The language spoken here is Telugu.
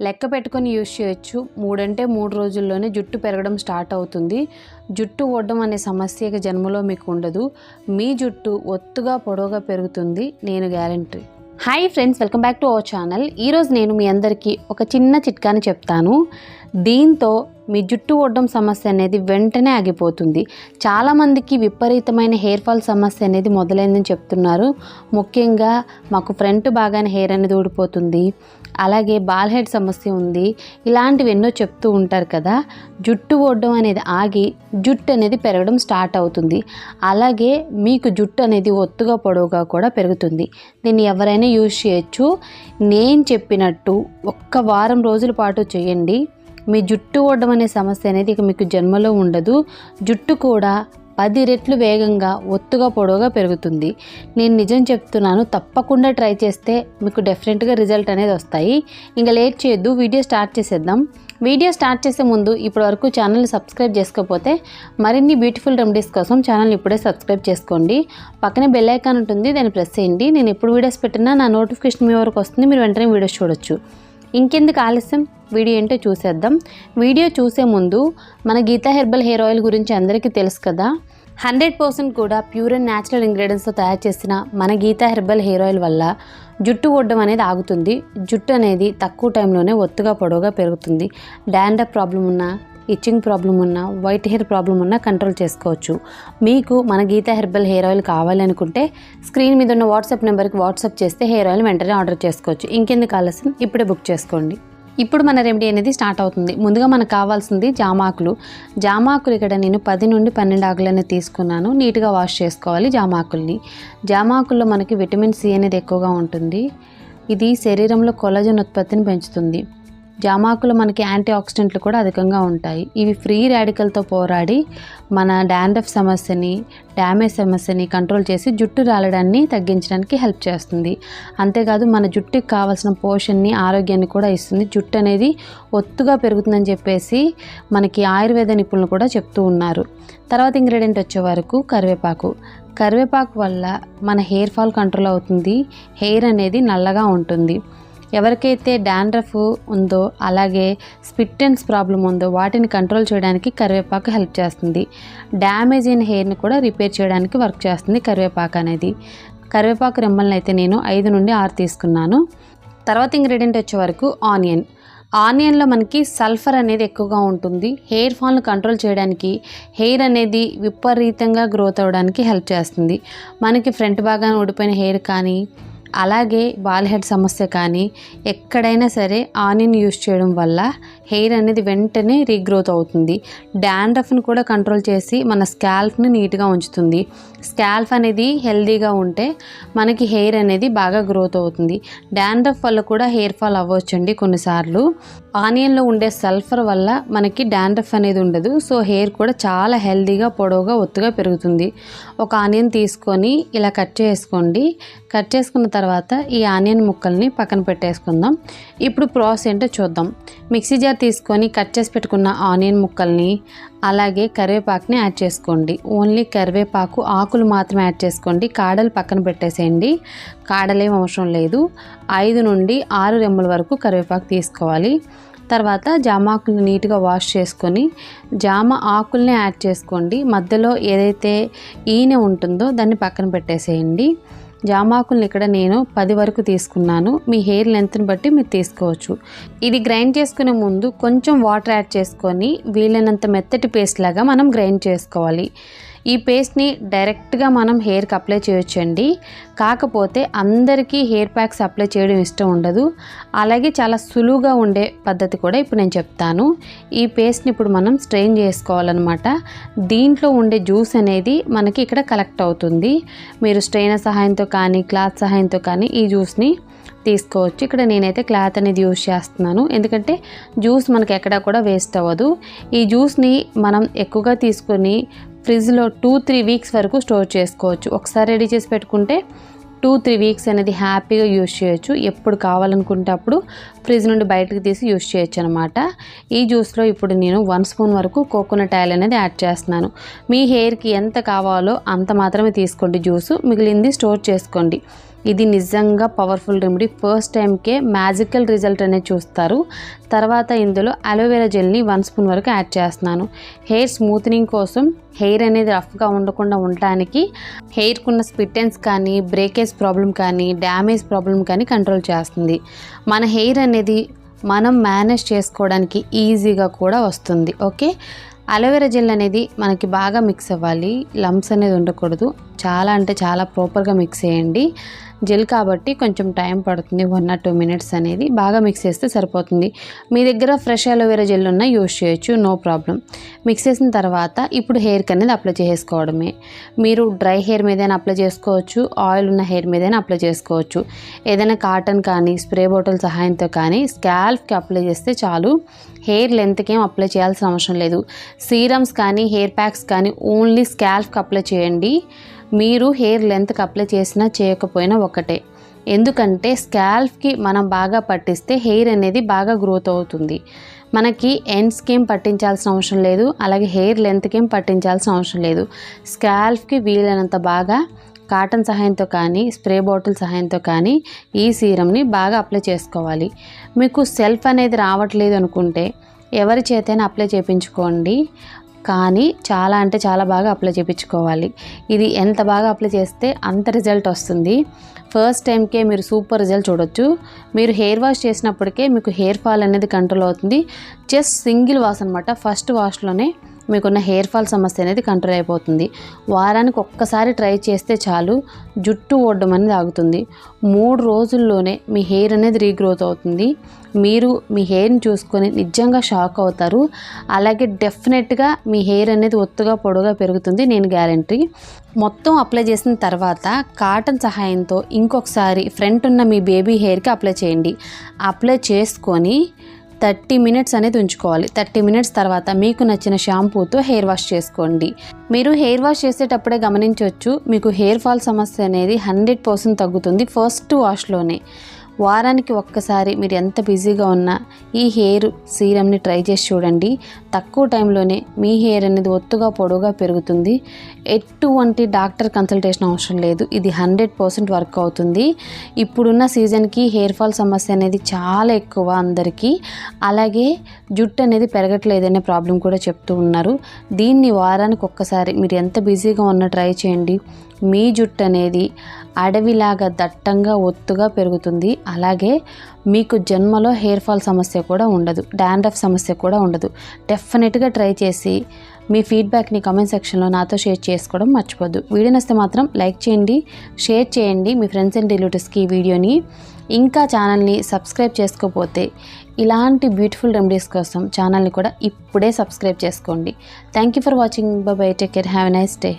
లెక్క పెట్టుకొని యూజ్ చేయొచ్చు. 3 అంటే 3 రోజుల్లోనే జుట్టు పెరగడం స్టార్ట్ అవుతుంది. జుట్టు ఊడడం అనే సమస్య ఇక జన్మలో మీకు ఉండదు. మీ జుట్టు ఒత్తుగా పొడవుగా పెరుగుతుంది, నేను guarantee. Hi friends, welcome back to our channel. ఈరోజు నేను మీ అందరికీ ఒక చిన్న చిట్కాని చెప్తాను. దీంతో మీ జుట్టు ఊడడం సమస్య అనేది వెంటనే ఆగిపోతుంది. చాలామందికి విపరీతమైన హెయిర్ ఫాల్ సమస్య అనేది మొదలైందని చెప్తున్నారు. ముఖ్యంగా మాకు ఫ్రంట్ బాగానే హెయిర్ అనేది ఊడిపోతుంది, అలాగే బాల్ హెడ్ సమస్య ఉంది, ఇలాంటివి ఎన్నో చెప్తూ ఉంటారు కదా. జుట్టు ఊడడం అనేది ఆగి జుట్టు అనేది పెరగడం స్టార్ట్ అవుతుంది. అలాగే మీకు జుట్టు అనేది ఒత్తుగా పొడవుగా కూడా పెరుగుతుంది. దీన్ని ఎవరైనా యూజ్ చేయొచ్చు. నేను చెప్పినట్టు ఒక్క వారం రోజుల పాటు చేయండి. మీ జుట్టు ఊడడం అనే సమస్య అనేది ఇక మీకు జన్మలో ఉండదు. జుట్టు కూడా 10 రెట్లు వేగంగా ఒత్తుగా పొడవుగా పెరుగుతుంది. నేను నిజం చెప్తున్నాను, తప్పకుండా ట్రై చేస్తే మీకు డెఫినెట్గా రిజల్ట్ అనేది వస్తాయి. ఇంకా లేట్ చేయొద్దు, వీడియో స్టార్ట్ చేసేద్దాం. వీడియో స్టార్ట్ చేసే ముందు ఇప్పటివరకు ఛానల్ని సబ్స్క్రైబ్ చేసుకోకపోతే మరిన్ని బ్యూటిఫుల్ రెమెడీస్ కోసం ఛానల్ని ఇప్పుడే సబ్స్క్రైబ్ చేసుకోండి. పక్కనే బెల్ ఐకాన్ ఉంటుంది, దాన్ని ప్రెస్ చేయండి. నేను ఎప్పుడు వీడియోస్ పెట్టినా నా నోటిఫికేషన్ మీ వరకు వస్తుంది, మీరు వెంటనే వీడియోస్ చూడొచ్చు. ఇంకెందుకు ఆలస్యం, వీడియో ఏంటో చూసేద్దాం. వీడియో చూసే ముందు మన గీతా హెర్బల్ హెయిర్ ఆయిల్ గురించి అందరికీ తెలుసు కదా. 100% కూడా ప్యూర్ అండ్ న్యాచురల్ ఇంగ్రీడియంట్స్తో తయారు చేసిన మన గీతా హెర్బల్ హెయిర్ ఆయిల్ వల్ల జుట్టు ఊడడం అనేది ఆగుతుంది. జుట్టు అనేది తక్కువ టైంలోనే ఒత్తుగా పొడవుగా పెరుగుతుంది. డాండ్రఫ్ ప్రాబ్లం ఉన్నా, ఇచ్చింగ్ ప్రాబ్లం ఉన్నా, వైట్ హెయిర్ ప్రాబ్లం ఉన్నా కంట్రోల్ చేసుకోవచ్చు. మీకు మన గీతా హెర్బల్ హెయిర్ ఆయిల్ కావాలి అనుకుంటే స్క్రీన్ మీద ఉన్న వాట్సాప్ నెంబర్కి వాట్సాప్ చేస్తే హెయిర్ ఆయిల్ వెంటనే ఆర్డర్ చేసుకోవచ్చు. ఇంకెందుకు ఆలస్యం, ఇప్పుడే బుక్ చేసుకోండి. ఇప్పుడు మన రెమెడీ అనేది స్టార్ట్ అవుతుంది. ముందుగా మనకు కావాల్సింది జామాకులు. జామాకులు ఇక్కడ నేను 10 నుండి 12 ఆకులని తీసుకున్నాను. నీట్గా వాష్ చేసుకోవాలి జామాకుల్ని. జామాకుల్లో మనకి విటమిన్ సి అనేది ఎక్కువగా ఉంటుంది. ఇది శరీరంలో కొల్లాజెన్ ఉత్పత్తిని పెంచుతుంది. జామాకులు మనకి యాంటీ ఆక్సిడెంట్లు కూడా అధికంగా ఉంటాయి. ఇవి ఫ్రీ రాడికల్తో పోరాడి మన డాండ్రఫ్ సమస్యని, డ్యామేజ్ సమస్యని కంట్రోల్ చేసి జుట్టు రాలడాన్ని తగ్గించడానికి హెల్ప్ చేస్తుంది. అంతేకాదు మన జుట్టుకి కావాల్సిన పోషణని, ఆరోగ్యాన్ని కూడా ఇస్తుంది. జుట్టు అనేది ఒత్తుగా పెరుగుతుందని చెప్పేసి మనకి ఆయుర్వేద నిపుణులు కూడా చెప్తూ ఉన్నారు. తర్వాత ఇంగ్రీడియంట్ వచ్చే వరకు కరివేపాకు. కరివేపాకు వల్ల మన హెయిర్ ఫాల్ కంట్రోల్ అవుతుంది. హెయిర్ అనేది నల్లగా ఉంటుంది. ఎవరికైతే డాండ్రఫ్ ఉందో, అలాగే స్పిట్ ఎండ్స్ ప్రాబ్లం ఉందో వాటిని కంట్రోల్ చేయడానికి కరివేపాకు హెల్ప్ చేస్తుంది. డ్యామేజ్ అయిన హెయిర్ని కూడా రిపేర్ చేయడానికి వర్క్ చేస్తుంది కరివేపాకు అనేది. కరివేపాకు రెమ్మల్ని అయితే నేను 5 నుండి 6 తీసుకున్నాను. తర్వాత ఇంగ్రీడియంట్ వచ్చే వరకు ఆనియన్. ఆనియన్లో మనకి సల్ఫర్ అనేది ఎక్కువగా ఉంటుంది. హెయిర్ ఫాల్ను కంట్రోల్ చేయడానికి, హెయిర్ అనేది విపరీతంగా గ్రోత్ అవ్వడానికి హెల్ప్ చేస్తుంది. మనకి ఫ్రంట్ భాగాన్ని ఊడిపోయిన హెయిర్ కానీ, అలాగే బాల్ హెడ్ సమస్య కానీ ఎక్కడైనా సరే ఆనియన్ యూస్ చేయడం వల్ల హెయిర్ అనేది వెంటనే రీగ్రోత్ అవుతుంది. డాండ్రఫ్ని కూడా కంట్రోల్ చేసి మన స్కాల్ఫ్ని నీట్గా ఉంచుతుంది. స్కాల్ఫ్ అనేది హెల్దీగా ఉంటే మనకి హెయిర్ అనేది బాగా గ్రోత్ అవుతుంది. డాండ్రఫ్ వల్ల కూడా హెయిర్ ఫాల్ అవ్వచ్చండి కొన్నిసార్లు. ఆనియన్లో ఉండే సల్ఫర్ వల్ల మనకి డాండ్రఫ్ అనేది ఉండదు. సో హెయిర్ కూడా చాలా హెల్దీగా పొడవుగా ఒత్తుగా పెరుగుతుంది. ఒక ఆనియన్ తీసుకొని ఇలా కట్ చేసుకోండి. కట్ చేసుకున్న తర్వాత ఈ ఆనియన్ ముక్కల్ని పక్కన పెట్టేసుకుందాం. ఇప్పుడు ప్రాసెస్ ఏంటో చూద్దాం. మిక్సీ జార్ తీసుకొని కట్ చేసి పెట్టుకున్న ఆనియన్ ముక్కల్ని, అలాగే కరివేపాకుని యాడ్ చేసుకోండి. ఓన్లీ కరివేపాకు ఆకులు మాత్రమే యాడ్ చేసుకోండి. కాడలు పక్కన పెట్టేసేయండి. కాడలేం అవసరం లేదు. 5 నుండి 6 రెమ్మల వరకు కరివేపాకు తీసుకోవాలి. తర్వాత జామాకుల్ని నీట్గా వాష్ చేసుకొని జామ ఆకుల్ని యాడ్ చేసుకోండి. మధ్యలో ఏదైతే ఈనె ఉంటుందో దాన్ని పక్కన పెట్టేసేయండి. జామాకుల్ని ఇక్కడ నేను 10 వరకు తీసుకున్నాను. మీ హెయిర్ లెంత్ని బట్టి మీరు తీసుకోవచ్చు. ఇది గ్రైండ్ చేసుకునే ముందు కొంచెం వాటర్ యాడ్ చేసుకొని వీలైనంత మెత్తటి పేస్ట్ లాగా మనం గ్రైండ్ చేసుకోవాలి. ఈ పేస్ట్ని డైరెక్ట్గా మనం హెయిర్కి అప్లై చేయొచ్చండి. కాకపోతే అందరికీ హెయిర్ ప్యాక్స్ అప్లై చేయడం ఇష్టం ఉండదు. అలాగే చాలా సులువుగా ఉండే పద్ధతి కూడా ఇప్పుడు నేను చెప్తాను. ఈ పేస్ట్ని ఇప్పుడు మనం స్ట్రెయిన్ చేసుకోవాలన్నమాట. దీంట్లో ఉండే జ్యూస్ అనేది మనకి ఇక్కడ కలెక్ట్ అవుతుంది. మీరు స్ట్రెయినర్ సహాయంతో కానీ, క్లాత్ సహాయంతో కానీ ఈ జ్యూస్ని తీసుకోవచ్చు. ఇక్కడ నేనైతే క్లాత్ అనేది యూజ్ చేస్తున్నాను, ఎందుకంటే జ్యూస్ మనకి ఎక్కడా కూడా వేస్ట్ అవ్వదు. ఈ జ్యూస్ని మనం ఎక్కువగా తీసుకొని ఫ్రిడ్జ్లో 2-3 వీక్స్ వరకు స్టోర్ చేసుకోవచ్చు. ఒకసారి రెడీ చేసి పెట్టుకుంటే 2-3 వీక్స్ అనేది హ్యాపీగా యూజ్ చేయొచ్చు. ఎప్పుడు కావాలనుకుంటే అప్పుడు ఫ్రిడ్జ్ నుండి బయటకు తీసి యూజ్ చేయొచ్చు అనమాట. ఈ జ్యూస్లో ఇప్పుడు నేను 1 స్పూన్ వరకు కోకోనట్ ఆయిల్ అనేది యాడ్ చేస్తున్నాను. మీ హెయిర్కి ఎంత కావాలో అంత మాత్రమే తీసుకోండి జ్యూసు, మిగిలింది స్టోర్ చేసుకోండి. ఇది నిజంగా పవర్ఫుల్ రెమెడీ. ఫస్ట్ టైంకే మ్యాజికల్ రిజల్ట్ అనేది చూస్తారు. తర్వాత ఇందులో అలోవెరా జెల్ని 1 స్పూన్ వరకు యాడ్ చేస్తున్నాను. హెయిర్ స్మూత్నింగ్ కోసం, హెయిర్ అనేది రఫ్గా ఉండకుండా ఉండటానికి, హెయిర్కున్న స్ప్లిటెన్స్ కానీ, బ్రేకేజ్ ప్రాబ్లం కానీ, డ్యామేజ్ ప్రాబ్లం కానీ కంట్రోల్ చేస్తుంది. మన హెయిర్ అనేది మనం మేనేజ్ చేసుకోవడానికి ఈజీగా కూడా వస్తుంది. ఓకే, అలోవెరా జెల్ అనేది మనకి బాగా మిక్స్ అవ్వాలి. లంప్స్ అనేది ఉండకూడదు. చాలా అంటే చాలా ప్రాపర్గా మిక్స్ చేయండి. జెల్ కాబట్టి కొంచెం టైం పడుతుంది, 1 or 2 minutes అనేది బాగా మిక్స్ చేస్తే సరిపోతుంది. మీ దగ్గర ఫ్రెష్ అలోవెరా జెల్ ఉన్నా యూస్ చేయొచ్చు, నో ప్రాబ్లం. మిక్స్ చేసిన తర్వాత ఇప్పుడు హెయిర్కి అనేది అప్లై చేసుకోవడమే. మీరు డ్రై హెయిర్ మీదైనా అప్లై చేసుకోవచ్చు, ఆయిల్ ఉన్న హెయిర్ మీదైనా అప్లై చేసుకోవచ్చు. ఏదైనా కాటన్ కానీ స్ప్రే బాటిల్ సహాయంతో కానీ స్కాల్ప్కి అప్లై చేస్తే చాలు. హెయిర్ లెంత్కి ఏం అప్లై చేయాల్సిన అవసరం లేదు. సీరమ్స్ కానీ హెయిర్ ప్యాక్స్ కానీ ఓన్లీ స్కాల్ప్కి అప్లై చేయండి. మీరు హెయిర్ లెంత్కి అప్లై చేసినా చేయకపోయినా ఒకటే. ఎందుకంటే స్కాల్ప్కి మనం బాగా పట్టిస్తే హెయిర్ అనేది బాగా గ్రోత్ అవుతుంది. మనకి ఎండ్స్కి ఏం పట్టించాల్సిన అవసరం లేదు, అలాగే హెయిర్ లెంత్కి ఏం పట్టించాల్సిన అవసరం లేదు. స్కాల్ప్కి వీలైనంత బాగా కాటన్ సహాయంతో కానీ స్ప్రే బాటిల్ సహాయంతో కానీ ఈ సీరమ్ని బాగా అప్లై చేసుకోవాలి. మీకు సెల్ఫ్ అనేది రావట్లేదు అనుకుంటే ఎవరి చేతైనా అప్లై చేయించుకోండి, కానీ చాలా అంటే చాలా బాగా అప్లై చేయించుకోవాలి. ఇది ఎంత బాగా అప్లై చేస్తే అంత రిజల్ట్ వస్తుంది. ఫస్ట్ టైంకే మీరు సూపర్ రిజల్ట్ చూడొచ్చు. మీరు హెయిర్ వాష్ చేసినప్పటికే మీకు హెయిర్ ఫాల్ అనేది కంట్రోల్ అవుతుంది. జస్ట్ సింగిల్ వాష్ అనమాట. ఫస్ట్ వాష్లోనే మీకున్న హెయిర్ ఫాల్ సమస్య అనేది కంట్రోల్ అయిపోతుంది. వారానికి ఒక్కసారి ట్రై చేస్తే చాలు, జుట్టు ఊడడం అనేది ఆగుతుంది. 3 రోజుల్లోనే మీ హెయిర్ అనేది రీగ్రోత్ అవుతుంది. మీరు మీ హెయిర్ని చూసుకొని నిజంగా షాక్ అవుతారు. అలాగే డెఫినెట్గా మీ హెయిర్ అనేది ఒత్తుగా పొడవుగా పెరుగుతుంది, నేను గ్యారంటీ. మొత్తం అప్లై చేసిన తర్వాత కాటన్ సహాయంతో ఇంకొకసారి ఫ్రంట్ ఉన్న మీ బేబీ హెయిర్కి అప్లై చేయండి. అప్లై చేసుకొని 30 minutes అనేది ఉంచుకోవాలి. 30 minutes తర్వాత మీకు నచ్చిన షాంపూతో హెయిర్ వాష్ చేసుకోండి. మీరు హెయిర్ వాష్ చేసేటప్పుడే గమనించవచ్చు, మీకు హెయిర్ ఫాల్ సమస్య అనేది 100% తగ్గుతుంది ఫస్ట్ వాష్లోనే. వారానికి ఒక్కసారి మీరు ఎంత బిజీగా ఉన్నా ఈ హెయిర్ సీరమ్ని ట్రై చేసి చూడండి. తక్కువ టైంలోనే మీ హెయిర్ అనేది ఒత్తుగా పొడవుగా పెరుగుతుంది. ఎటువంటి డాక్టర్ కన్సల్టేషన్ అవసరం లేదు. ఇది 100% వర్క్ అవుతుంది. ఇప్పుడున్న సీజన్కి హెయిర్ ఫాల్ సమస్య అనేది చాలా ఎక్కువ అందరికీ. అలాగే జుట్టు అనేది పెరగట్లేదనే ప్రాబ్లం కూడా చెప్తూ ఉన్నారు. దీన్ని వారానికి ఒక్కసారి మీరు ఎంత బిజీగా ఉన్నా ట్రై చేయండి. మీ జుట్టు అనేది అడవిలాగా దట్టంగా ఒత్తుగా పెరుగుతుంది. అలాగే మీకు జన్మలో హెయిర్ ఫాల్ సమస్య కూడా ఉండదు, డాండ్రఫ్ సమస్య కూడా ఉండదు. డెఫినెట్గా ట్రై చేసి మీ ఫీడ్బ్యాక్ని కామెంట్ సెక్షన్లో నాతో షేర్ చేసుకోవడం మర్చిపోద్దు. వీడియో నచ్చితే మాత్రం లైక్ చేయండి, షేర్ చేయండి మీ ఫ్రెండ్స్ అండ్ రిలేటివ్స్కి ఈ వీడియోని. ఇంకా ఛానల్ని సబ్స్క్రైబ్ చేసుకోకపోతే ఇలాంటి బ్యూటిఫుల్ రెమెడీస్ కోసం ఛానల్ని కూడా ఇప్పుడే సబ్స్క్రైబ్ చేసుకోండి. Thank you for watching. By by, take care, have a nice day.